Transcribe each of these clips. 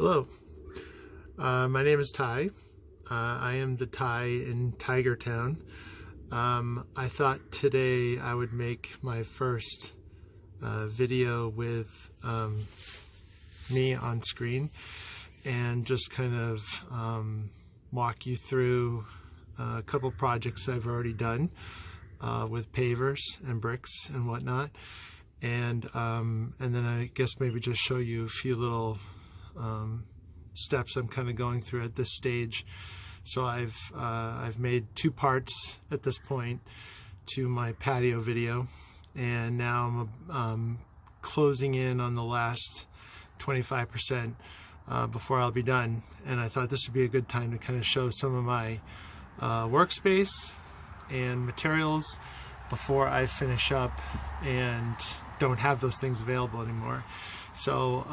Hello, my name is Ty. I am the Ty in Tigertown. I thought today I would make my first video with me on screen and just kind of walk you through a couple projects I've already done with pavers and bricks and whatnot, and then I guess maybe just show you a few little steps I'm kind of going through at this stage. So I've made two parts at this point to my patio video, and now I'm closing in on the last 25% before I'll be done. And I thought this would be a good time to kind of show some of my workspace and materials before I finish up and don't have those things available anymore. So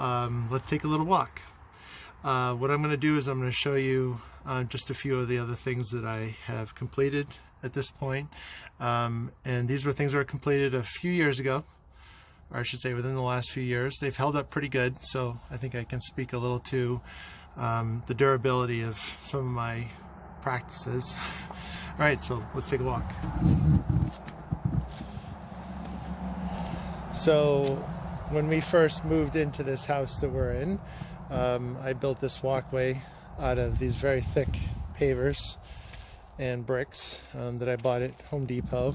let's take a little walk. What I'm going to do is I'm going to show you just a few of the other things that I have completed at this point. And these were things that were completed a few years ago, or I should say within the last few years. They've held up pretty good, so I think I can speak a little to the durability of some of my practices. All right, so let's take a walk. So when we first moved into this house that we're in, I built this walkway out of these very thick pavers and bricks that I bought at Home Depot.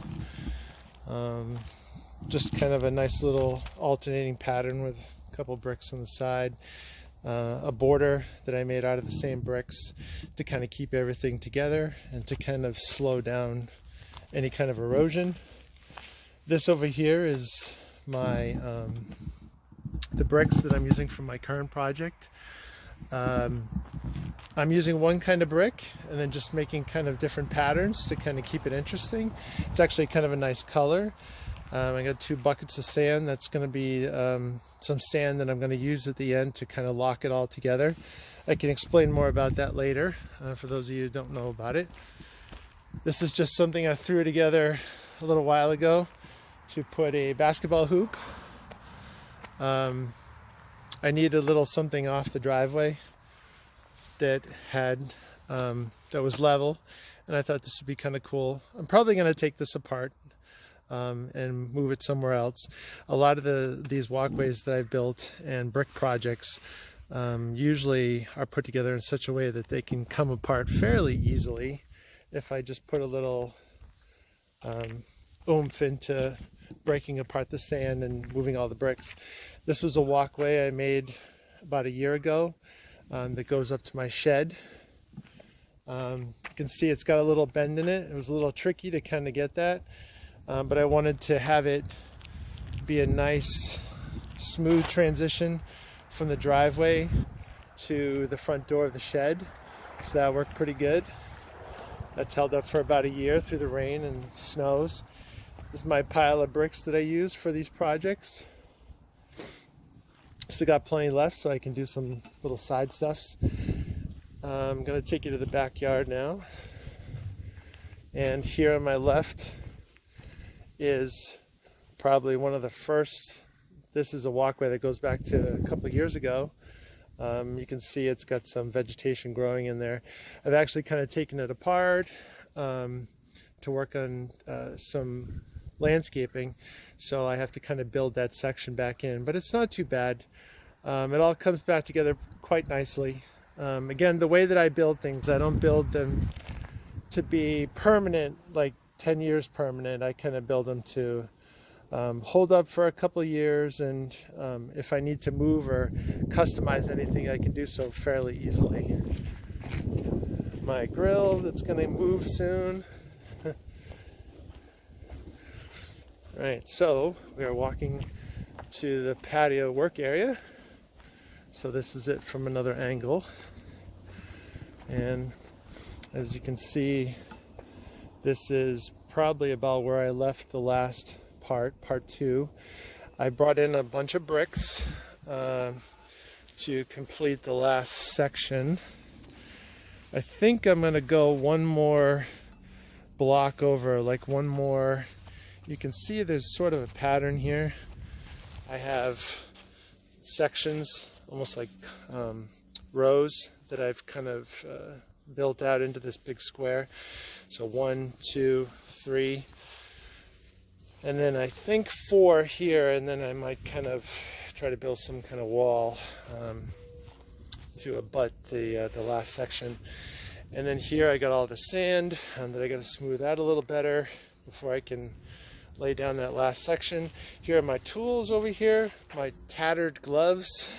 Just kind of a nice little alternating pattern with a couple bricks on the side. A border that I made out of the same bricks to kind of keep everything together and to kind of slow down any kind of erosion. This over here is my the bricks that I'm using for my current project. I'm using one kind of brick and then just making kind of different patterns to kind of keep it interesting. It's actually kind of a nice color. I got 2 buckets of sand. That's going to be some sand that I'm going to use at the end to kind of lock it all together. I can explain more about that later for those of you who don't know about it. This is just something I threw together a little while ago to put a basketball hoop. I needed a little something off the driveway that had that was level, and I thought this would be kind of cool. I'm probably going to take this apart and move it somewhere else. A lot of these walkways that I've built and brick projects usually are put together in such a way that they can come apart fairly easily if I just put a little oomph into breaking apart the sand and moving all the bricks. This was a walkway I made about a year ago that goes up to my shed. You can see it's got a little bend in it. It was a little tricky to kind of get that, but I wanted to have it be a nice smooth transition from the driveway to the front door of the shed, so that worked pretty good. That's held up for about a year through the rain and snows. This is my pile of bricks that I use for these projects. Still got plenty left, so I can do some little side stuffs. I'm going to take you to the backyard now. And here on my left is probably one of the first. This is a walkway that goes back to a couple of years ago. You can see it's got some vegetation growing in there. I've actually kind of taken it apart to work on some landscaping, so I have to kind of build that section back in, but it's not too bad. It all comes back together quite nicely. Again, the way that I build things, I don't build them to be permanent, like 10 years permanent. I kind of build them to hold up for a couple of years, and if I need to move or customize anything, I can do so fairly easily. My grill that's going to move soon. Alright, so we are walking to the patio work area. So this is it from another angle. And as you can see, this is probably about where I left the last part 2. I brought in a bunch of bricks to complete the last section. I think I'm going to go one more block over, like one more. You can see there's sort of a pattern here. I have sections, almost like rows that I've kind of built out into this big square. So 1, 2, 3, and then I think 4 here, and then I might kind of try to build some kind of wall to abut the last section. And then here I got all the sand that I got to smooth out a little better before I can lay down that last section. Here are my tools over here, my tattered gloves.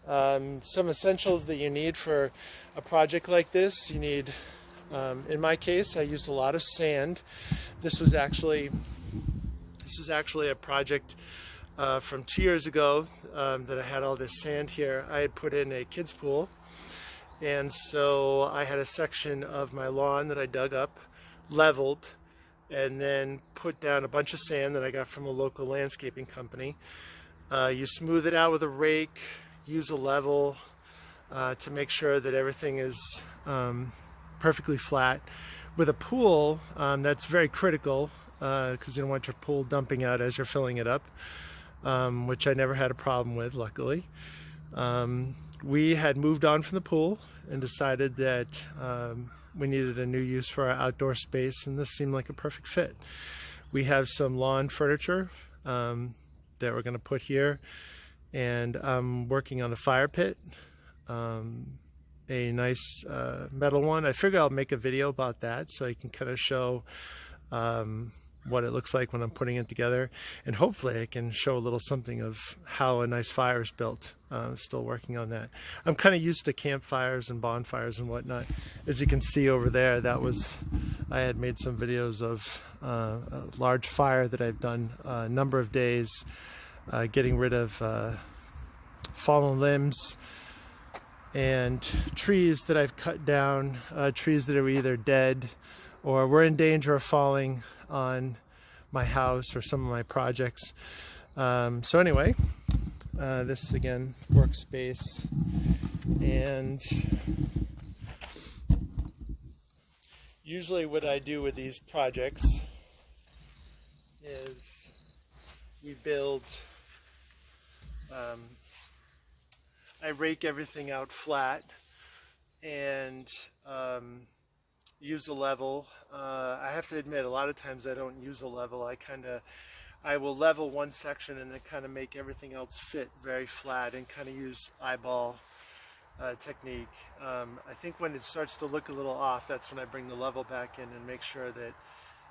Some essentials that you need for a project like this. You need, in my case, I used a lot of sand. This was actually a project from 2 years ago that I had all this sand here. I had put in a kidd's pool, and so I had a section of my lawn that I dug up, leveled, and then put down a bunch of sand that I got from a local landscaping company. You smooth it out with a rake, use a level to make sure that everything is perfectly flat. With a pool, that's very critical because you don't want your pool dumping out as you're filling it up, which I never had a problem with, luckily. We had moved on from the pool and decided that we needed a new use for our outdoor space, and this seemed like a perfect fit. We have some lawn furniture that we're going to put here, and I'm working on a fire pit, a nice metal one. I figure I'll make a video about that so I can kind of show what it looks like when I'm putting it together, and hopefully I can show a little something of how a nice fire is built. Still working on that. I'm kind of used to campfires and bonfires and whatnot. As you can see over there, I had made some videos of a large fire that I've done a number of days, getting rid of fallen limbs and trees that I've cut down, trees that are either dead or were in danger of falling on my house or some of my projects. So anyway, this again, workspace, and usually what I do with these projects is we build, I rake everything out flat and use a level. I have to admit, a lot of times I don't use a level. I will level one section and then kind of make everything else fit very flat and kind of use eyeball technique. I think when it starts to look a little off, that's when I bring the level back in and make sure that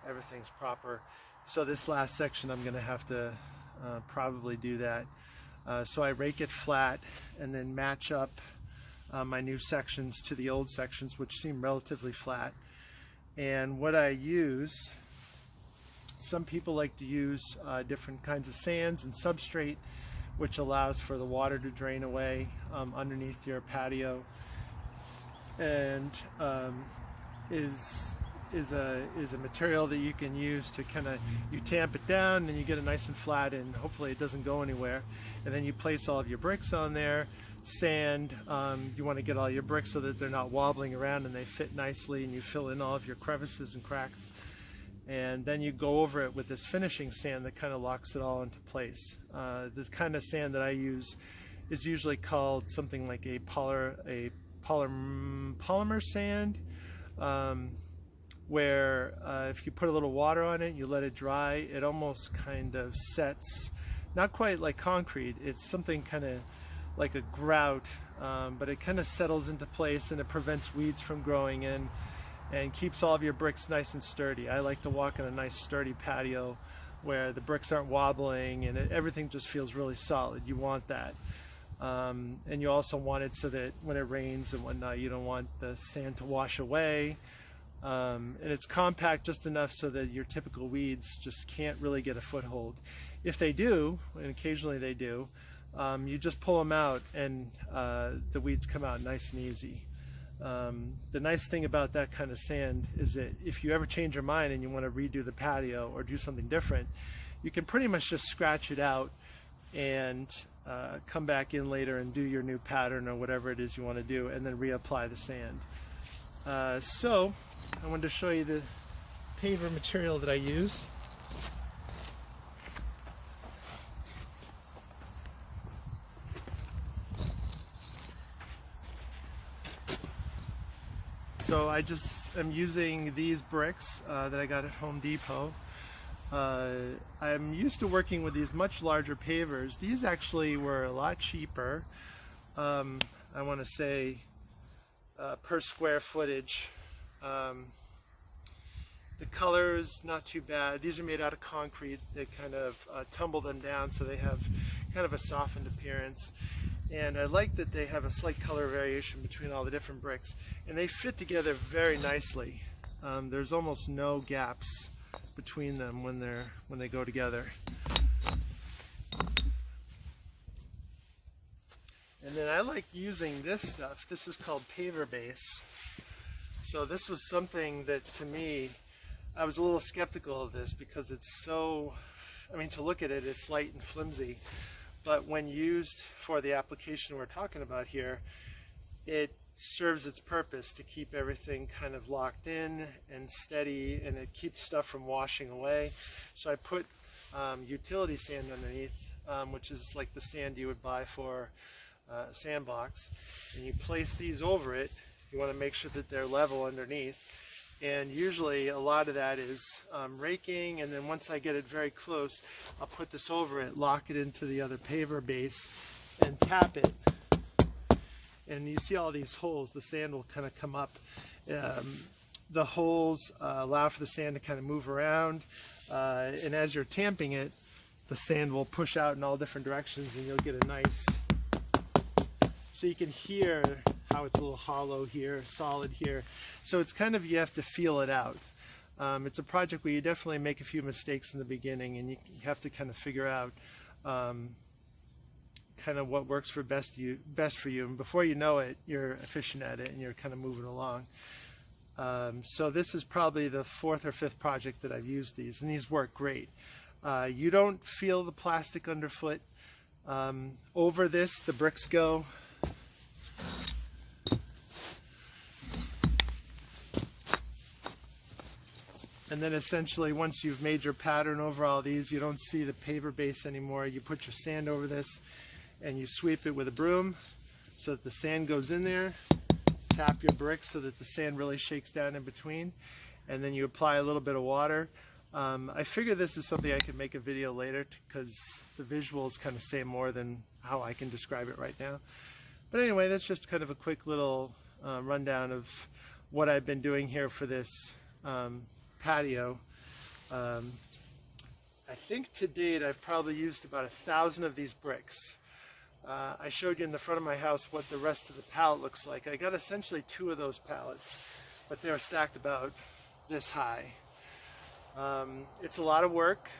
everything's proper. So this last section I'm going to have to probably do that. So I rake it flat and then match up my new sections to the old sections, which seem relatively flat. And what I use, some people like to use different kinds of sands and substrate, which allows for the water to drain away underneath your patio, and is a material that you can use to kind of, you tamp it down and you get it nice and flat, and hopefully it doesn't go anywhere. And then you place all of your bricks on there. Sand, you want to get all your bricks so that they're not wobbling around and they fit nicely, and you fill in all of your crevices and cracks. And then you go over it with this finishing sand that kind of locks it all into place. The kind of sand that I use is usually called something like a polymer sand, where if you put a little water on it, you let it dry, it almost kind of sets, not quite like concrete, it's something kind of like a grout, but it kind of settles into place and it prevents weeds from growing in and keeps all of your bricks nice and sturdy. I like to walk on a nice sturdy patio where the bricks aren't wobbling and everything just feels really solid. You want that. And you also want it so that when it rains and whatnot, you don't want the sand to wash away. And it's compact just enough so that your typical weeds just can't really get a foothold. If they do, and occasionally they do, you just pull them out and the weeds come out nice and easy. The nice thing about that kind of sand is that if you ever change your mind and you want to redo the patio or do something different, you can pretty much just scratch it out and come back in later and do your new pattern or whatever it is you want to do, and then reapply the sand. So I wanted to show you the paver material that I use. So I just am using these bricks that I got at Home Depot. I'm used to working with these much larger pavers. These actually were a lot cheaper. I want to say per square footage. The color is not too bad. These are made out of concrete. They kind of tumble them down so they have kind of a softened appearance. And I like that they have a slight color variation between all the different bricks. And they fit together very nicely. There's almost no gaps between them when they go together. And then I like using this stuff. This is called paver base. So this was something that, to me, I was a little skeptical of this because it's so, I mean, to look at it, it's light and flimsy. But when used for the application we're talking about here, it serves its purpose to keep everything kind of locked in and steady, and it keeps stuff from washing away. So I put utility sand underneath, which is like the sand you would buy for a sandbox, and you place these over it. You want to make sure that they're level underneath. And usually a lot of that is raking, and then once I get it very close, I'll put this over it, lock it into the other paver base, and tap it. And you see all these holes, the sand will kind of come up. The holes allow for the sand to kind of move around, and as you're tamping it, the sand will push out in all different directions, and you'll get a nice, so you can hear how it's a little hollow here, solid here. So it's kind of, you have to feel it out. It's a project where you definitely make a few mistakes in the beginning, and you have to kind of figure out kind of what works for best for you. And before you know it, you're efficient at it and you're kind of moving along. So this is probably the 4th or 5th project that I've used these, and these work great. You don't feel the plastic underfoot. Over this, the bricks go. And then essentially, once you've made your pattern over all these, you don't see the paver base anymore. You put your sand over this and you sweep it with a broom so that the sand goes in there. Tap your bricks so that the sand really shakes down in between. And then you apply a little bit of water. I figure this is something I could make a video later because the visuals kind of say more than how I can describe it right now. But anyway, that's just kind of a quick little rundown of what I've been doing here for this patio. I think to date I've probably used about 1,000 of these bricks. I showed you in the front of my house what the rest of the pallet looks like. I got essentially 2 of those pallets, but they're stacked about this high. It's a lot of work.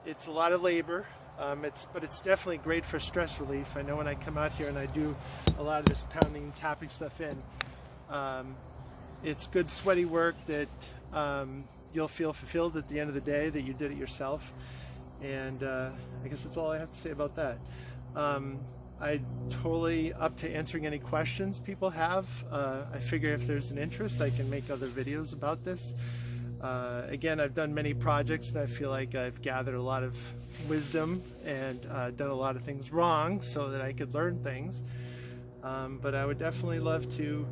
It's a lot of labor. But it's definitely great for stress relief. I know when I come out here and I do a lot of this pounding and tapping stuff in, it's good sweaty work that you'll feel fulfilled at the end of the day that you did it yourself. And I guess that's all I have to say about that. I'm totally up to answering any questions people have. I figure if there's an interest, I can make other videos about this. Again, I've done many projects and I feel like I've gathered a lot of wisdom and done a lot of things wrong so that I could learn things. But I would definitely love to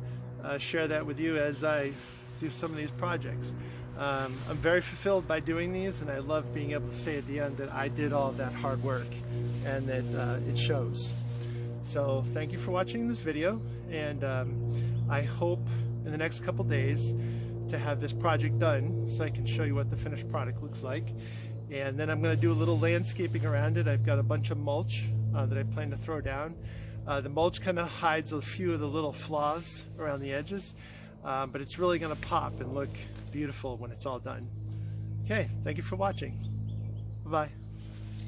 share that with you as I do some of these projects. I'm very fulfilled by doing these, and I love being able to say at the end that I did all of that hard work and that it shows. So thank you for watching this video, and I hope in the next couple days to have this project done so I can show you what the finished product looks like. And then I'm going to do a little landscaping around it. I've got a bunch of mulch that I plan to throw down. The mulch kind of hides a few of the little flaws around the edges, but it's really going to pop and look beautiful when it's all done. Okay, thank you for watching. Bye-bye.